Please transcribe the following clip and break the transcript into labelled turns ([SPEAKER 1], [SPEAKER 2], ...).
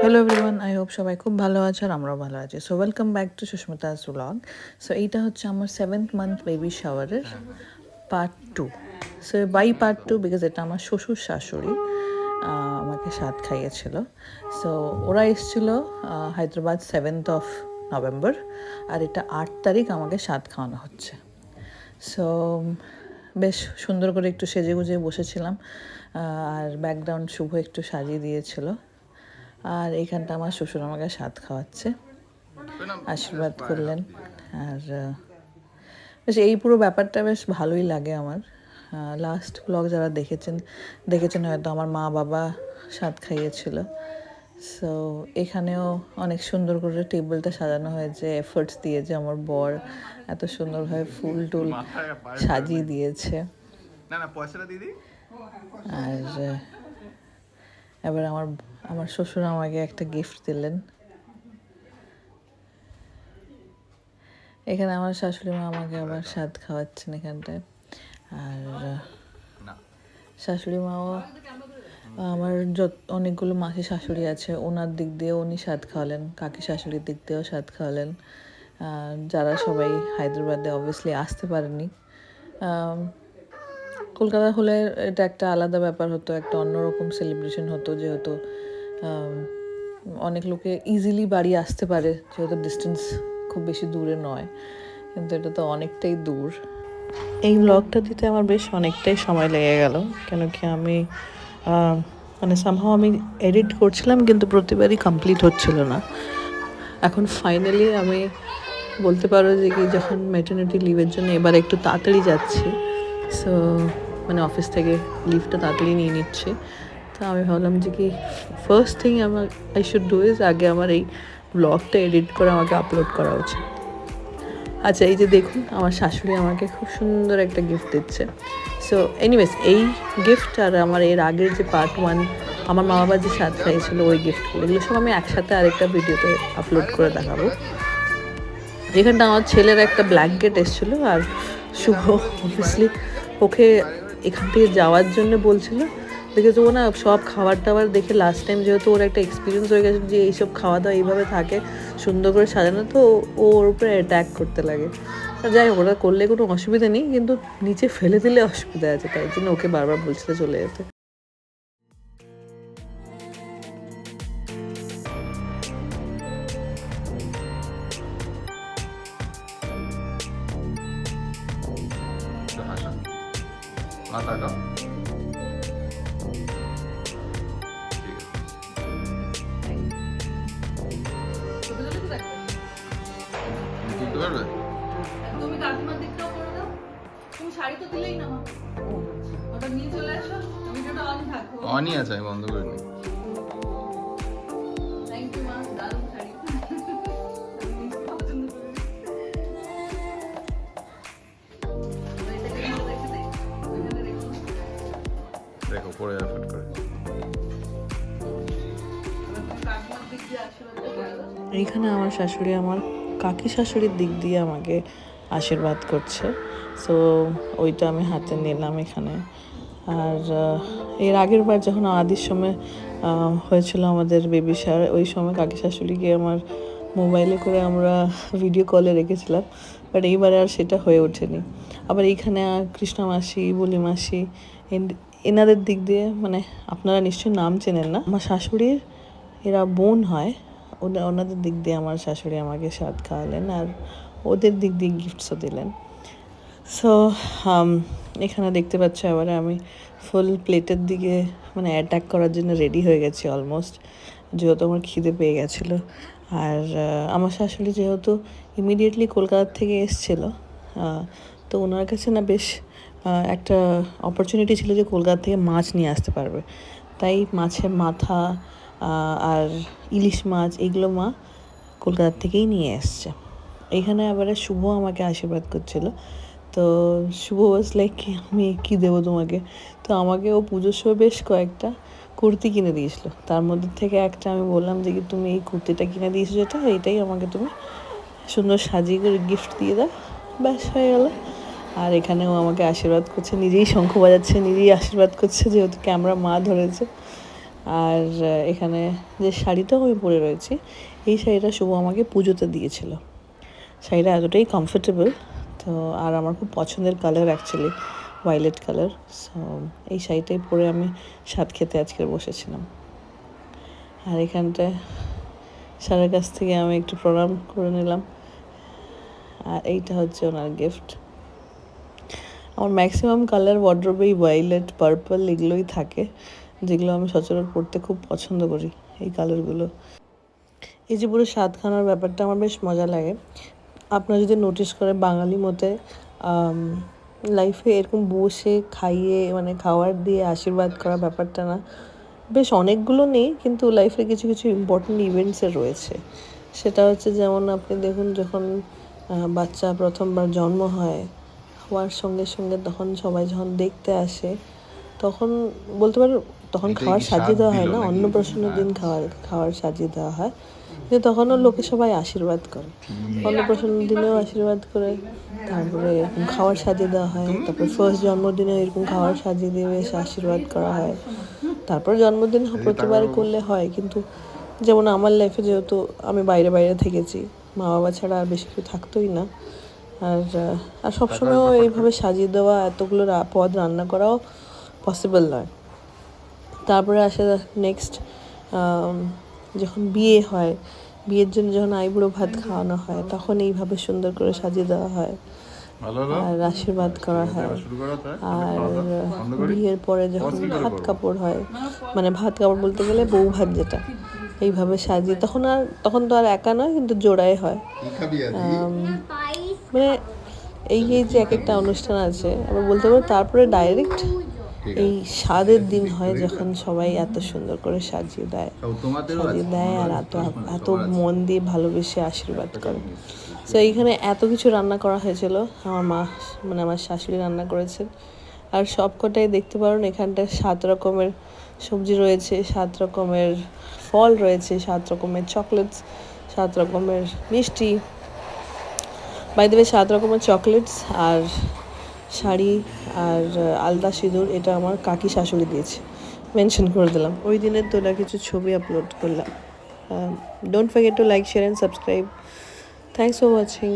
[SPEAKER 1] Hello everyone, I hope সবাই খুব ভালো আছে আর আমরাও ভালো আছি। So welcome back to Susmita's blog. So এইটা হচ্ছে আমার 7th মান্থ বেবি শাওয়ারের part 2। So bye part 2 because এটা আমার শ্বশুর শাশুড়ি আমাকে স্বাদ খাইয়েছিল। সো ওরা এসেছিল হায়দ্রাবাদ 7th নভেম্বর, আর এটা 8 তারিখ আমাকে স্বাদ খাওয়ানো হচ্ছে। সো বেশ সুন্দর করে একটু সেজে গুজে বসেছিলাম, আর ব্যাকগ্রাউন্ড শুভ একটু সাজিয়ে দিয়েছিল। আর এইখানটা আমার শ্বশুর আমাকে স্বাদ খাওয়াচ্ছে, আশীর্বাদ করলেন। আর বেশ এই পুরো ব্যাপারটা বেশ ভালোই লাগে আমার। লাস্ট ব্লগ যারা দেখেছেন হয়তো আমার মা বাবা স্বাদ খাইয়েছিল। সো এখানেও অনেক সুন্দর করে টেবিলটা সাজানো হয়েছে, এফোর্টস দিয়েছে আমার বর, এত সুন্দরভাবে ফুল টুল সাজিয়ে দিয়েছে। আর এবার আমার শ্বশুর আমাকে একটা গিফট দিলেন। এখানে আমার শাশুড়ি মা আমাকে আবার স্বাদ খাওয়াচ্ছেন এখানটায়। আর শাশুড়ি মাও আমার অনেকগুলো মাসি শাশুড়ি আছে, ওনার দিক দিয়ে উনি স্বাদ খাওয়ালেন, কাকি শাশুড়ির দিক দিয়েও স্বাদ খাওয়ালেন। যারা সবাই হায়দ্রাবাদে অবভিয়াসলি আসতে পারেনি। কলকাতা হলে এটা একটা আলাদা ব্যাপার হতো, একটা অন্যরকম সেলিব্রেশন হতো, যেহেতু অনেক লোকে ইজিলি বাড়ি আসতে পারে, যেহেতু ডিস্টেন্স খুব বেশি দূরে নয়। কিন্তু এটা তো অনেকটাই দূর। এই ব্লগটা দিতে আমার বেশ অনেকটাই সময় লেগে গেল, কেন কি আমি মানে সামহাও আমি এডিট করছিলাম, কিন্তু প্রতিবারই কমপ্লিট হচ্ছিল না। এখন ফাইনালি আমি বলতে পারো যে কি, যখন ম্যাটারনিটি লিভের জন্য এবার একটু তাড়াতাড়ি যাচ্ছি, সো মানে অফিস থেকে লিভটা তাড়াতাড়ি নিয়ে নিচ্ছি। তো আমি ভাবলাম যে কি first thing I should do is আগে আমার এই ব্লগটা এডিট করে আমাকে আপলোড করা উচিত। আচ্ছা, এই যে দেখুন, আমার শাশুড়ি আমাকে খুব সুন্দর একটা গিফট দিচ্ছে। সো এনিওয়েজ, এই গিফট আর আমার এর আগের যে পার্ট 1 আমার মা বাবা যে স্বাদ খাইয়েছিল ওই গিফটগুলো, এগুলো সব আমি একসাথে আরেকটা ভিডিওতে আপলোড করে দেখাবো। যেখানটা আমার ছেলের একটা ব্ল্যাঙ্কেট এসেছিলো, আর শুভ অবভিয়াসলি ওকে এখান থেকে যাওয়ার জন্য বলছিল, বিকজ ও না সব খাবার টাবার দেখে লাস্ট টাইম যেহেতু ওর একটা এক্সপিরিয়েন্স হয়ে গেছে যে এইসব খাওয়া দাওয়া এইভাবে থাকে সুন্দর করে সাজানো, তো ও ওর উপরে অ্যাট্যাক করতে লাগে। যাই হোক, ওরা করলে কোনো অসুবিধা নেই, কিন্তু নিচে ফেলে দিলে অসুবিধা আছে, তাই জন্য ওকে বারবার বলছিল চলে যেতে। তুমি কাকিমার দিকটাও করে দাও। তুমি শাড়ি তো দিলেই না, ওটা নিয়ে চলে আসো, ভিডিওটা অন থাকো।
[SPEAKER 2] অনই আছে, আমি বন্ধ করে নিই।
[SPEAKER 1] থ্যাংক ইউ মা, দারুণ শাড়ি।
[SPEAKER 2] দেখো পরে এফোর্ট করে।
[SPEAKER 1] এইখানে আমার শাশুড়ি আমার কাকি শাশুড়ির দিক দিয়ে আমাকে আশীর্বাদ করছে। সো ওইটা আমি হাতে নিলাম এখানে। আর এর আগের বার যখন আদির সময় হয়েছিল আমাদের বেবি শাওয়ার, ওই সময় কাকি শাশুড়িকে আমার মোবাইলে করে আমরা ভিডিও কলে রেখেছিলাম, বাট এইবারে আর সেটা হয়ে ওঠেনি। আবার এইখানে কৃষ্ণা মাসি, বলি মাসি, এনাদের দিক দিয়ে, মানে আপনারা নিশ্চয়ই নাম চেনেন না, আমার শাশুড়ির এরা বোন হয়, ওনাদের দিক দিয়ে আমার শাশুড়ি আমাকে স্বাদ খাওয়ালেন, আর ওদের দিক দিয়ে গিফটসও দিলেন। সো এখানে দেখতে পাচ্ছ এবারে আমি ফুল প্লেটের দিকে মানে অ্যাটাক করার জন্য রেডি হয়ে গেছি অলমোস্ট, যেহেতু আমার খিদে পেয়ে গেছিলো। আর আমার শাশুড়ি যেহেতু ইমিডিয়েটলি কলকাতার থেকে এসেছিলো, তো ওনার কাছে না বেশ একটা অপরচুনিটি ছিল যে কলকাতা থেকে মাছ নিয়ে আসতে পারবে, তাই মাছের মাথা আর ইলিশ মাছ এগুলো মা কলকাতার থেকেই নিয়ে এসছে। এখানে আবার শুভ আমাকে আশীর্বাদ করছিল, তো শুভ ওয়াজ লাইক আমি কী দেবো তোমাকে, তো আমাকে ও পুজোর সময় বেশ কয়েকটা কুর্তি কিনে দিয়েছিল, তার মধ্যে থেকে একটা আমি বললাম যে কি তুমি এই কুর্তিটা কিনে দিয়েছো যেটা, এইটাই আমাকে তুমি সুন্দর সাজিয়ে করে গিফট দিয়ে দাও, ব্যাস হয়ে গেল। আর এখানেও আমাকে আশীর্বাদ করছে, নিজেই শঙ্খ বাজাচ্ছে, নিজেই আশীর্বাদ করছে, যেহেতু ক্যামেরা মা ধরেছে। আর এখানে যে শাড়িটাও আমি পরে রয়েছি, এই শাড়িটা শুভ আমাকে পুজোতে দিয়েছিল। শাড়িটা এতটাই কমফোর্টেবল, তো আর আমার খুব পছন্দের colour actually violet colour. So এই শাড়িটাই পরে আমি স্বাদ খেতে আজকে বসেছিলাম। আর এখানটায় স্যারের কাছ থেকে আমি একটু প্রণাম করে নিলাম। আর এইটা হচ্ছে ওনার গিফট। আমার ম্যাক্সিমাম কালার ওয়ার্ড্রোবেই ভায়োলেট, পার্পল এগুলোই থাকে, যেগুলো আমি সচরাচর পরতে খুব পছন্দ করি এই কালারগুলো। এই যে পুরো স্বাদ খাওয়ার ব্যাপারটা আমার বেশ মজা লাগে। আপনারা যদি নোটিস করে বাঙালি মতে লাইফে এরকম বসে খাইয়ে মানে খাওয়ার দিয়ে আশীর্বাদ করা ব্যাপারটা না বেশ অনেকগুলো নেই, কিন্তু লাইফে কিছু কিছু ইম্পর্টেন্ট ইভেন্টসে রয়েছে। সেটা হচ্ছে যেমন আপনি দেখুন, যখন বাচ্চা প্রথমবার জন্ম হওয়ার সঙ্গে সঙ্গে তখন সবাই যখন দেখতে আসে, তখন বলতে পারো তখন খাওয়ার সাজিয়ে দেওয়া হয় না, অন্নপ্রাশনের দিন খাওয়ার সাজিয়ে দেওয়া হয়, কিন্তু তখনও লোকে সবাই আশীর্বাদ করে। অন্নপ্রাশনের দিনেও আশীর্বাদ করে, তারপরে এরকম খাওয়ার সাজিয়ে দেওয়া হয়, তারপর ফার্স্ট জন্মদিনে এরকম খাওয়ার সাজিয়ে দিয়ে এসে আশীর্বাদ করা হয়। তারপর জন্মদিন প্রতিবার করলে হয়, কিন্তু যেমন আমার লাইফে যেহেতু আমি বাইরে বাইরে থেকেছি, মা বাবা ছাড়া আর বেশি কেউ থাকতোই না, আর সবসময়ও এইভাবে সাজিয়ে দেওয়া এতগুলো পদ রান্না করাও পসিবল নয়। তারপরে আসে নেক্সট, যখন বিয়ে হয়, বিয়ের জন্য যখন আইবুড়ো ভাত খাওয়ানো হয়, তখন এইভাবে সুন্দর করে সাজিয়ে দেওয়া হয় আর আশীর্বাদ করা হয়। আর বিয়ের পরে যখন ভাত কাপড় হয়, মানে ভাত কাপড় বলতে গেলে বউ ভাত, যেটা এইভাবে সাজিয়ে তখন তো আর একা নয়, কিন্তু জোড়ায় হয়। মানে এই যে এক একটা অনুষ্ঠান আছে, আবার বলতে পারো তারপরে ডাইরেক্ট এই স্বাদের দিন হয়, যখন সবাই এত সুন্দর করে সাজিয়ে দেয় আর এত মন দিয়ে ভালোবেসে আশীর্বাদ করে। তো এইখানে এত কিছু রান্না করা হয়েছিল, আমার মা মানে আমার শাশুড়ি রান্না করেছেন। আর সব কটাই দেখতে পারেন, এখানটায় 7 রকমের সবজি রয়েছে, 7 রকমের ফল রয়েছে, 7 রকমের চকলেটস, 7 রকমের মিষ্টি। বাই দ্য ওয়ে 7 রকমের চকলেটস আর শাড়ি আর আলতা সিঁদুর, এটা আমার কাকি শাশুড়ি দিয়েছে, মেনশন করে দিলাম। ওই দিনের তোলা কিছু ছবি আপলোড করলাম। Don't forget to like, share and subscribe. Thanks for watching.